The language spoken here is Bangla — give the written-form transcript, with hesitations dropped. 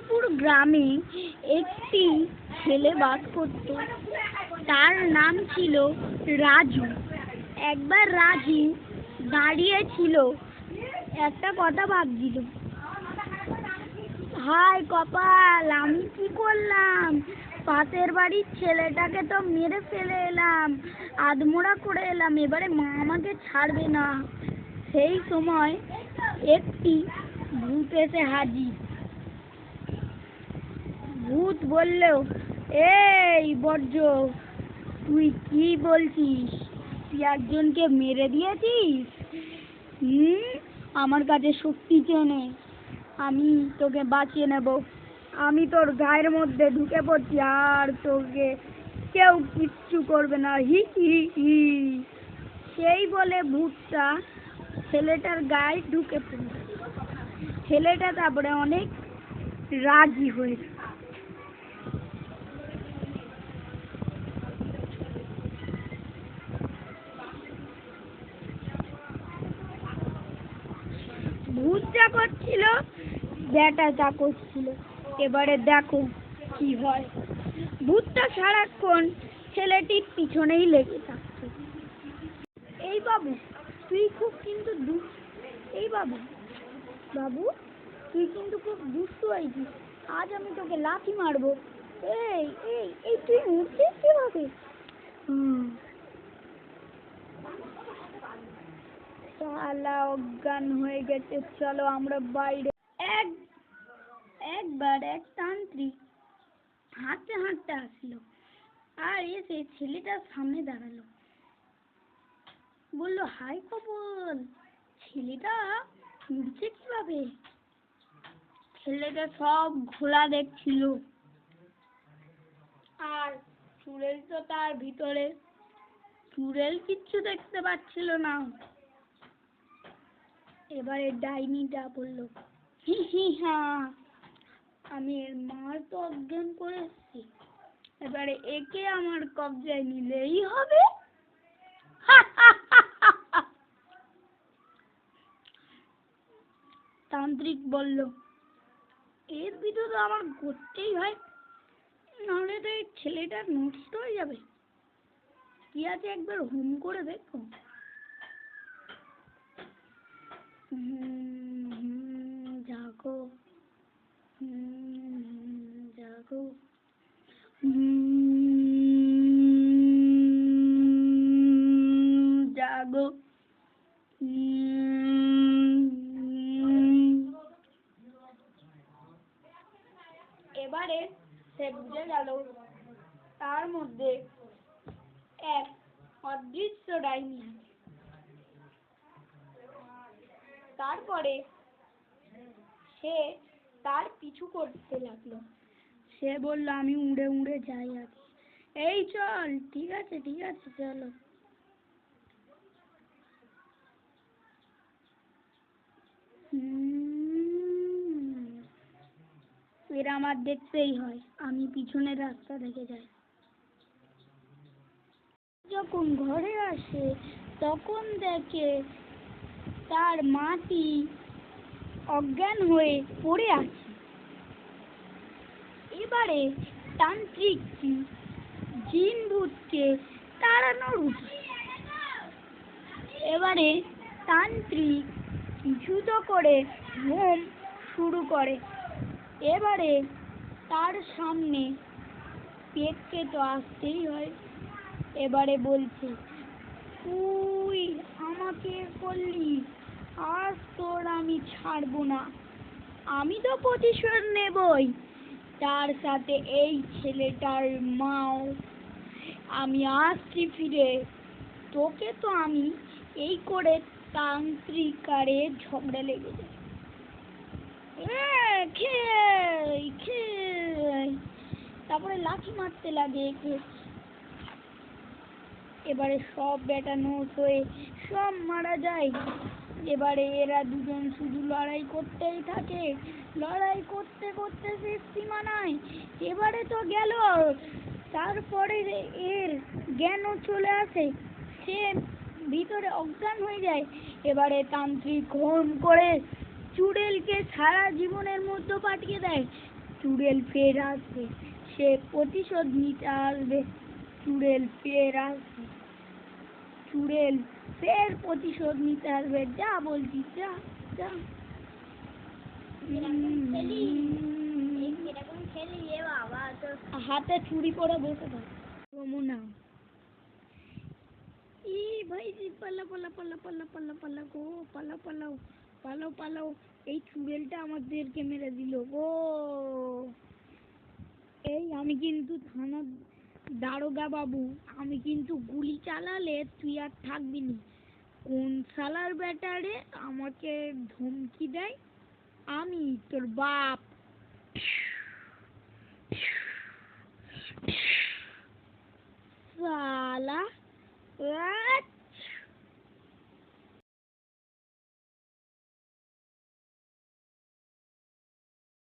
রামপুর গ্রামে একটি ছেলে বাস করত। তার নাম ছিল রাজু। একবার রাজু দাঁড়িয়েছিল, একটা কথা ভাবছিল। হায় কপাল, আমি কি করলাম? পাশের বাড়ির ছেলেটাকে তো মেরে ফেলে এলাম, আধমরা করে এলাম, এবারে মা আমাকে ছাড়বে না। সেই সময় একটি ভূত এসে হাজির। ভূত বলল, এই বর্জ্য, তুই কি বলছিস? তুই একজনকে মেরে দিয়েছিস? আমার কাছে শক্তি চেনে, আমি তোকে বাঁচিয়ে নেব। আমি তোর গায়ের মধ্যে ঢুকে পড়ছি, আর তোকে কেউ কিচ্ছু করবে না। হি হি হি। সেই বলে ভূতটা ছেলেটার গায়ে ঢুকে পড়ল। ছেলেটা তারপরে অনেক রাজি হয়েছে। ভূত যা করছিল, ব্যাটা যা করছিল, এবারে দেখো কি হয়। ভূতটা সারাক্ষণ ছেলেটির পিছনেই লেগে থাকতো। এই বাবু, তুই খুব কিন্তু এই বাবু, বাবু তুই কিন্তু খুব দুষ্টু হয়েছিস, আজ আমি তোকে লাথি মারবো। এই এই এই তুই উঠছিস কিভাবে? শালা অজ্ঞান হয়ে গেছে, চলো আমরা বাইরে। একবার এক তান্ত্রিক হাঁটতে হাঁটতে আসলো, আর এসে ছেলেটার সামনে দাঁড়ালো। বললো, হাই কপাল, ছেলেটা উড়ছে কিভাবে? ছেলেটা সব ঘোলা দেখছিল, আর চুড়েল তো তার ভিতরে, চুড়েল কিচ্ছু দেখতে পাচ্ছিল না। এবারে ডাইনিটা বললো, হি হি হা, আমি এর মার তো অজ্ঞান করে এসেছি, এবারে একে আমার কবজায় নিলেই হবে। তান্ত্রিক বলল, এর ভিতরে আমার করতেই হয়, নাহলে তো এই ছেলেটা নষ্ট হয়ে যাবে। কি আছে একবার হোম করে দেখো। জাগো, জাগো, জাগো। এবারে সে বুঝে গেল তার মধ্যে এক অদৃশ্য ডাইনি আছে। তারপরে সে তার পিছু করতে লাগলো। সে বলল, আমি উড়ে উড়ে যাই আগে। এই চল, ঠিক আছে ঠিক আছে, চলো। এরা আমার দেখতেই হয়, আমি পিছনের রাস্তা দেখে যাই। যখন ঘরে আসে তখন দেখে তার মাটি অজ্ঞান হয়ে পড়ে আছে। এবারে তান্ত্রিক জিন ভূতকে তাড়ানোর উচিত। এবারে তান্ত্রিক কিছুটা করে হোম শুরু করে। এবারে তার সামনে পেটকে তো আসতেই হয়। এবারে বলছে, তুই আমাকে করলি, আজ তোর আমি ছাড়বো না, আমি তো প্রতিশোধ নেবই। তার সাথে এই ছেলেটার মাও, আমি আসছি ফিরে, তোকে তো আমি। এই করে তান্ত্রিকারে ঝগড়া লেগে যায়। তারপরে লাঠি মারতে লাগে। এবারে সব বেটা নোট হয়ে সব মারা যায়। এবারে এরা দুজন শুধু লড়াই করতেই থাকে, লড়াই করতে করতে সে সীমানায়। এবারে তো গেল, তারপরে এর জ্ঞানও চলে আসে, সে ভিতরে অজ্ঞান হয়ে যায়। এবারে তান্ত্রিক হোম করে চুড়েলকে সারা জীবনের মধ্যে পাঠিয়ে দেয়। চুড়েল ফের আসবে, সে প্রতিশোধ নিতে আসবে। চুড়েল ফের আসবে, চুড়েল ফের প্রতিশোধ নিতে আসবে। যা বলছি যা যা। হাতে চুড়ি পরে বসে থাক যমুনা। ই ভাইজি পালা পালা পালা পালা পালা পালা গো, পালা পালাও পালাও পালাও। এই চুড়েলটা আমাদেরকে মেরে দিল গো। এই আমি কিন্তু থানার দারোগা বাবু, আমি কিন্তু গুলি চালালে তুই আর থাকবি না। কোন শালার ব্যাটারে আমাকে ধমকি দেয়? আমি তোর বাপ। শালা